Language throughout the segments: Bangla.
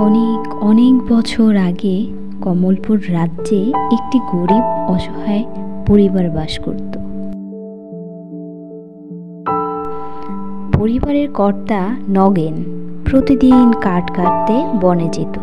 অনেক অনেক বছর আগে কমলপুর রাজ্যে একটি গরিব অসহায় পরিবার বাস করত। পরিবারের কর্তা নগেন প্রতিদিন কাঠ কাটতে বনে যেত।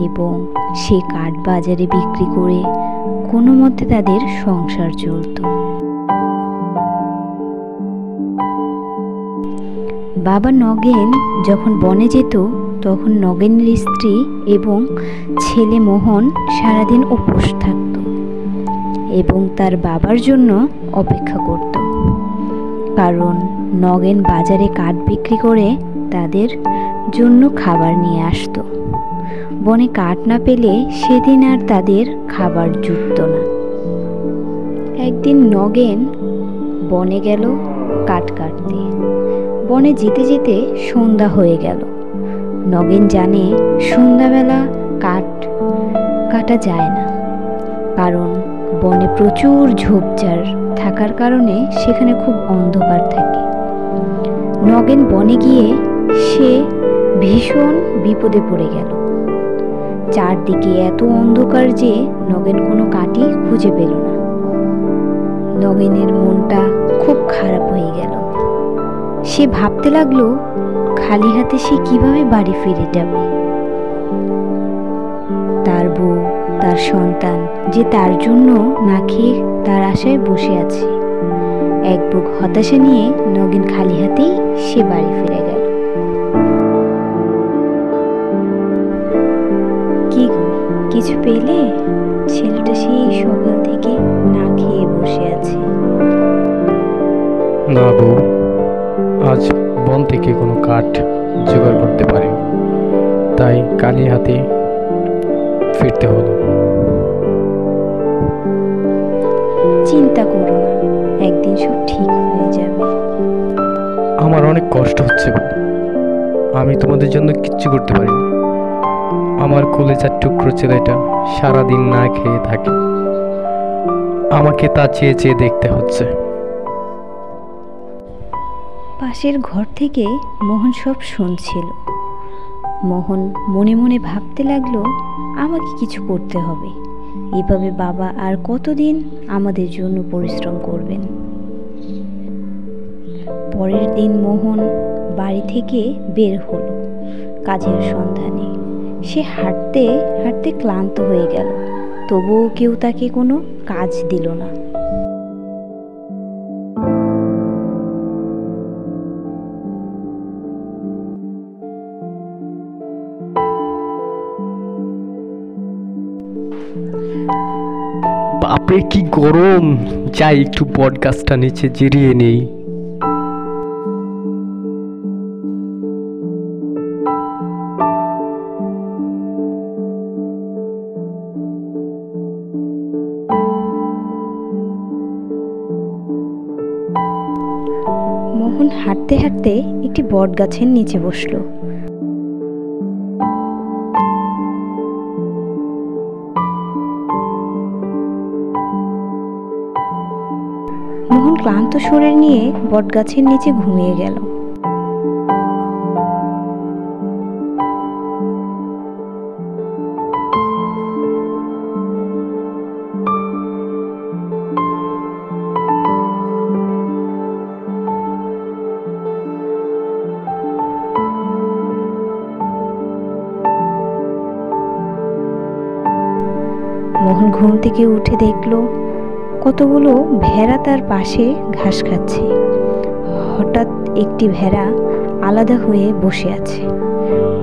এবং সে কাঠ বাজারে বিক্রি করে কোনো মতে তাদের সংসার চলত। বাবা নগেন যখন বনে যেত তখন নগেনের স্ত্রী এবং ছেলে মোহন সারাদিন উপোস থাকত এবং তার বাবার জন্য অপেক্ষা করত, কারণ নগেন বাজারে কাঠ বিক্রি করে তাদের জন্য খাবার নিয়ে আসতো। বনে কাঠ না পেলে সেদিন আর তাদের খাবার জুটত না। একদিন নগেন বনে গেল কাঠ কাটতে। বনে যেতে যেতে সন্ধ্যা হয়ে গেল। নগেন জানে সন্ধ্যাবেলা কাঠ কাটা যায় না, কারণ বনে প্রচুর ঝোপঝাড় থাকার কারণে সেখানে খুব অন্ধকার থাকে। নগেন বনে গিয়ে সে ভীষণ বিপদে পড়ে গেল। চারদিকে এত অন্ধকার যে নগেন কোনো কাঠই খুঁজে পেল না। নগেনের মনটা খুব খারাপ হয়ে গেল। সে ভাবতে লাগলো খালি হাতে সে কিভাবে বাড়ি ফিরে যাবে। তার বউ, তার সন্তান যে তার জন্য না খেয়ে তার আশায় বসে আছে। এক বুক হতাশা নিয়ে নগেন খালি হাতেই সে বাড়ি ফিরে গেল। কি গো, কিছু পেলে? ছেলেটা সেই সকাল থেকে না খেয়ে বসে আছে। না বউ, আজ বন থেকে কোনো কাঠ জোগাড় করতে পারিনি, তাই খালি হাতে ফিরতে হলো। চিন্তা করো না, একদিন সব ঠিক হয়ে যাবে। আমার অনেক কষ্ট হচ্ছে বউ, আমি তোমাদের জন্য কিচ্ছু করতে পারিনি। আমার কলেজার টুকরো ছেলেটা সারাদিন না খেয়ে থাকে, আমাকে তা চেয়ে চেয়ে দেখতে হচ্ছে। পাশের ঘর থেকে মোহন সব শুনছিল। মোহন মনে মনে ভাবতে লাগলো, আমাকে কিছু করতে হবে। এভাবে বাবা আর কতদিন আমাদের জন্য পরিশ্রম করবেন। পরের দিন মোহন বাড়ি থেকে বের হলো কাজের সন্ধানে। সে হাঁটতে হাঁটতে ক্লান্ত হয়ে গেল, তবুও কেউ তাকে কোনো কাজ দিল না। বাপরে কি গরম! যাই একটু বট গাছটা নিচে জিরিয়ে নেই। মোহন হাঁটতে হাঁটতে একটি বট গাছের নিচে বসলো। মোহন ক্লান্ত শরীর নিয়ে বট গাছের নিচে ঘুমিয়ে গেল। মোহন ঘুম থেকে উঠে দেখলো কতগুলো ভেড়া তার পাশে ঘাস খাচ্ছে। হঠাৎ একটি ভেড়া আলাদা হয়ে বসে আছে।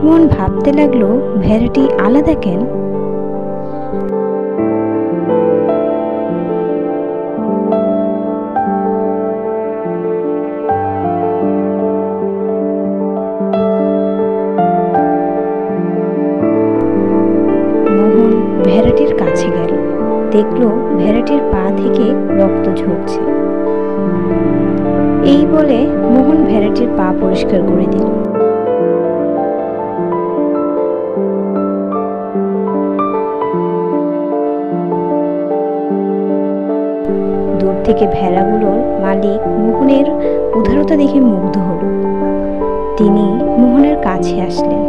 মোহন ভাবতে লাগলো, ভেড়াটি আলাদা কেন? মোহন ভেড়াটির কাছে গেল। দেখলো ভেড়াটির পা থেকে রক্ত ঝরছে। এই পা পরিষ্কার করে দিল। দূর থেকে ভেড়াগুলোর মালিক মোহনের উদারতা দেখে মুগ্ধ হল। তিনি মোহনের কাছে আসলেন।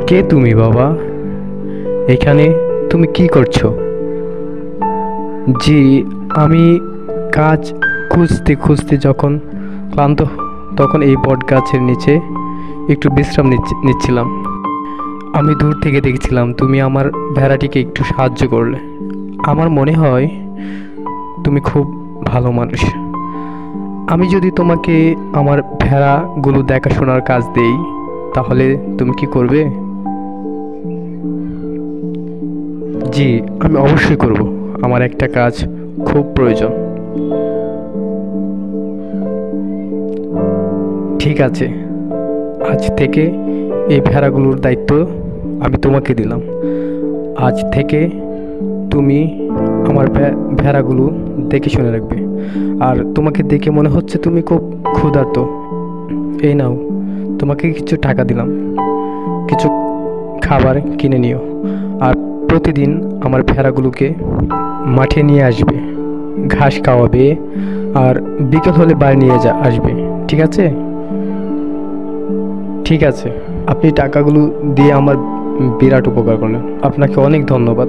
কে তুমি বাবা? এখানে তুমি কি করছো? জি, আমি কাজ খুঁজতে খুঁজতে যখন ক্লান্ত তখন এই বট গাছের নিচে একটু বিশ্রাম নিচ্ছিলাম। আমি দূর থেকে দেখছিলাম তুমি আমার ভেড়াটিকে একটু সাহায্য করলে। আমার মনে হয় তুমি খুব ভালো মানুষ। আমি যদি তোমাকে আমার ভেড়াগুলো দেখাশোনার কাজ দেই তাহলে তুমি কি করবে? জি, আমি অবশ্যই করব। আমার একটা কাজ খুব প্রয়োজন। ঠিক আছে, আজ থেকে এই ভেড়াগুলোর দায়িত্ব আমি তোমাকে দিলাম। আজ থেকে তুমি আমার ভেড়াগুলো দেখে শুনে রাখবে। আর তোমাকে দেখে মনে হচ্ছে তুমি খুব ক্ষুধার্ত। এই নাও, তোমাকে কিছু টাকা দিলাম, কিছু খাবার কিনে নিও। আর প্রতিদিন আমার ভেড়াগুলোকে মাঠে নিয়ে আসবে, ঘাস খাওয়াবে, আর বিকেল হলে বাড়ি নিয়ে আসবে। ঠিক আছে? ঠিক আছে, আপনি টাকাগুলো দিয়ে আমার বিরাট উপকার করলেন। আপনাকে অনেক ধন্যবাদ।